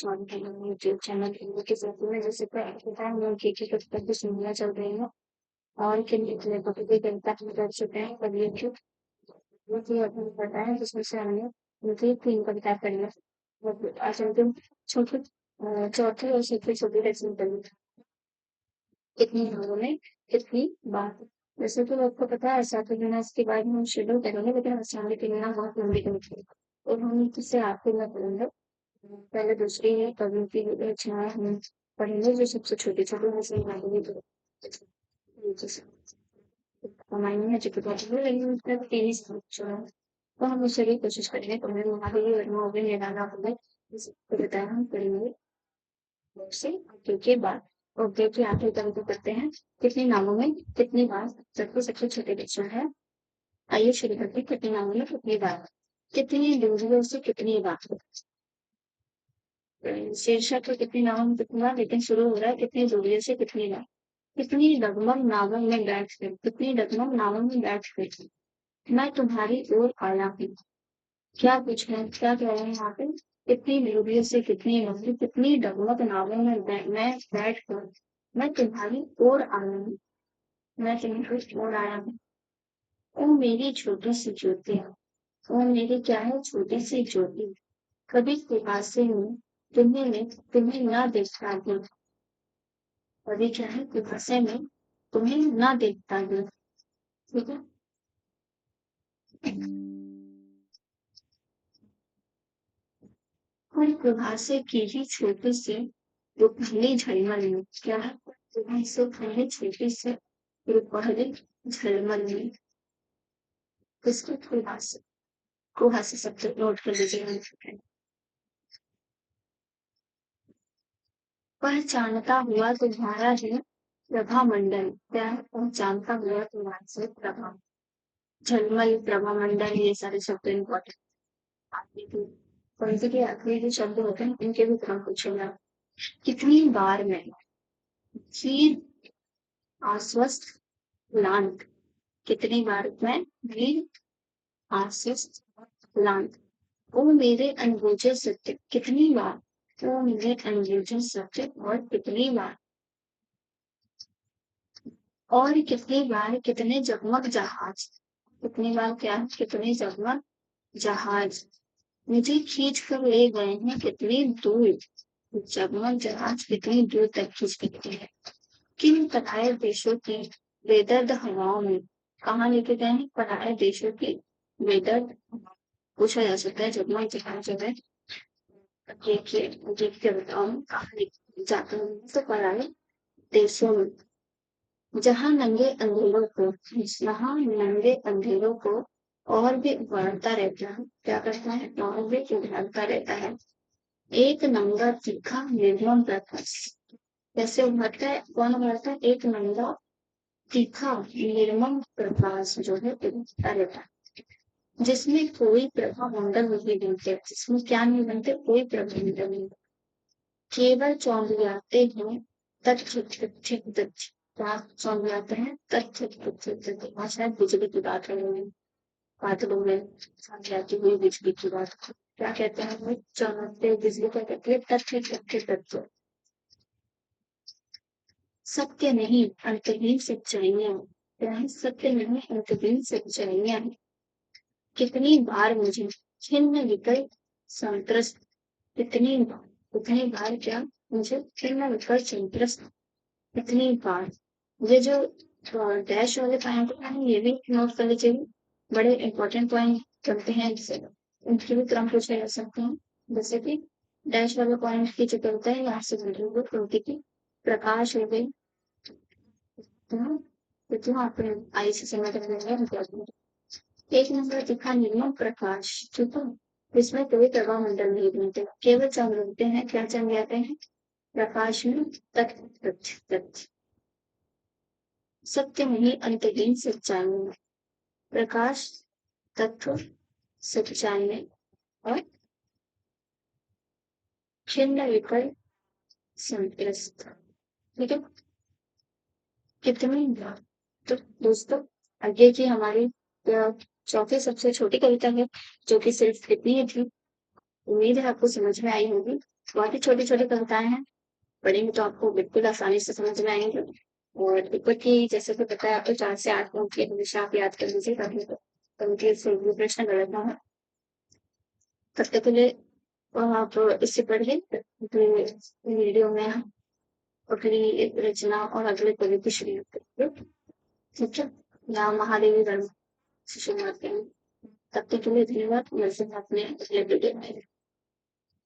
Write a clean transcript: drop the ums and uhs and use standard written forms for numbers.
स्वागत है मेरे यूट्यूब चैनल के साथ में जैसे कि आपको पता है हम की पुस्तक की सुनना चल रही है और कितने टॉपिक की कविता हम कर चुके हैं पर ये जो मुझे अपनी पता है जिसमें से हमने मुझे 3 कविता पढ़ी है। मतलब आज हम छोटी चौथी और सबसे छोटी रचना पढ़ी कितनी भागों में कितनी बात। जैसे कि आपको पता है सातवें दिन इसके बाद हम शेड्यूल करेंगे लेकिन आसानी के लिए ना बहुत लंबी कविता है और हम किससे आपके में पढ़ेंगे। पहले दूसरी है कवि की रचनाएं हम पढ़ेंगे जो सबसे छोटी छोटी हसीन वाली तो हमारी है जो है लेकिन उसका तेईस जो है तो हम उससे भी कोशिश करेंगे तो हमें वहाँ भी हो गए निराला हो गए इसको बताया हम करेंगे से के बाद ओके के आखिरी कविता करते हैं कितने नामों में कितनी बार सबसे छोटे बच्चों है। आइए शुरू करते हैं कितने नामों में कितनी बार कितनी दूरियों से कितनी बार शीर्षक है कितनी नामों में कितनी बार लेकिन शुरू हो रहा है कितनी दूरियों से कितनी बार कितनी डगमग नावों में बैठ गई कितनी डगमग नावों में बैठ गई मैं तुम्हारी ओर आया हूँ। क्या कुछ है क्या कह रहे हैं यहाँ पे कितनी दूरियों से कितनी लंबी कितनी डगमग नावों में मैं बैठ कर मैं तुम्हारी ओर आया हूँ। मैं तुम्हारी ओर आया हूँ। ओ मेरी छोटी सी ज्योति ओ मेरी क्या है छोटी सी ज्योति कभी प्यासे में तुम्हें ना देखता हूँ। कभी क्या है प्यासे में तुम्हें ना देखता हूँ। ठीक है और प्रभासे की ही छोटी सी वो पहली झलमल में क्या है प्रभा से पहले छोटी सी वो पहली झलमल में किसकी कुहा से शब्द नोट कर लीजिए। पहचानता हुआ तुम्हारा ही प्रभा मंडल क्या है पहचानता हुआ तुम्हारा से प्रभा झलमल प्रभा मंडल ये सारे शब्द इम्पोर्टेंट आगे की पंक्ति के आखिरी जो शब्द होते हैं इनके भी क्रम पूछेगा। कितनी बार मैं फिर आश्वस्त लांत कितनी बार मैं भी आश्वस्त लांत ओ मेरे अनबूझे सत्य कितनी बार ओ मेरे अनबूझे सत्य और कितनी बार और कितनी बार कितने जगमग जहाज कितनी बार क्या कितने जगमग जहाज मुझे खींच कर ले गए हैं कितनी दूर जगमग जहाज कितनी दूर तक खींच सकती है। किन पराये देशों की बेदर्द हवाओं में कहाँ लेके गए हैं पराये देशों की बेदर्द पूछा जा सकता है जगमग जहाज जो है देखिए देख के बताओ कहाँ लेके जाते हैं तो पराये देशों में जहाँ नंगे अंधेरों को जहाँ नंगे अंधेरों को और भी उभारता रहता है क्या करता है और भी उभारता रहता है एक नंगा तीखा निर्मम प्रकाश कैसे उभरता है कौन उभरता है एक नंगा तीखा निर्मम प्रकाश जो है उभरता रहता है जिसमें कोई प्रभा मंडल नहीं बनते जिसमें क्या नहीं बनते कोई प्रभा मंडल नहीं केवल चौंधियाते हैं तथ्य तथ्य तथ्य क्या चौंधियाते हैं तथ्य तथ्य तथ्य वहाँ शायद बिजली की बात हो रही है बादलों में चौंधियाती हुई बिजली की बात क्या कहते हैं वो चौंधते बिजली क्या कहते हैं तथ्य तथ्य तथ्य सत्य नहीं अंतहीन सच्चाइयां क्या है सत्य नहीं अंतहीन सच्चाइयां कितनी बार मुझे छिन्न विकल संत्रस्त कितनी बार क्या मुझे छिन्न विकल संत्रस्त कितनी बार ये जो डैश वाले पॉइंट है ये भी नोट कर लीजिए बड़े इंपॉर्टेंट पॉइंट चलते हैं जिससे उनके भी क्रम पूछे जा सकते हैं जैसे कि डैश वाले पॉइंट की जो कविता है यहाँ से जुड़ी हुई पंक्ति की प्रकाश हो गई तो आपने आई से समझ लेंगे एक नंबर दिखा निर्मल प्रकाश ठीक है इसमें कोई प्रभा मंडल नहीं बनते केवल चंद बनते हैं क्या चंद जाते हैं प्रकाश में तथ्य तथ्य तथ्य सत्य नहीं अंतहीन सच्चाई में प्रकाश तत्व सच्चाई में और छिन्न विकल संप्रस्त ठीक है कितनी बार तो दोस्तों आगे की हमारी चौथी सबसे छोटी कविता है जो कि सिर्फ कितनी थी उम्मीद है आपको समझ में आई होगी बहुत ही छोटी-छोटी कविताएँ हैं, पढ़ेंगे तो आपको बिल्कुल आसानी से समझ में आएँगे। और पेपर की जैसे कि पता है आपको 4 से 8 अंक की हमेशा आप याद कर लीजिए ताकि उनके से भी प्रश्न गलत ना हो। सबसे पहले आप इससे पढ़िए अगले वीडियो में हम अगली रचना और अगले कवि की शुरुआत करेंगे। ठीक है? यहाँ महादेवी वर्मा से शुरुआत करेंगे। तब तक के लिए धन्यवाद। मिलते हैं अपने अगले वीडियो में।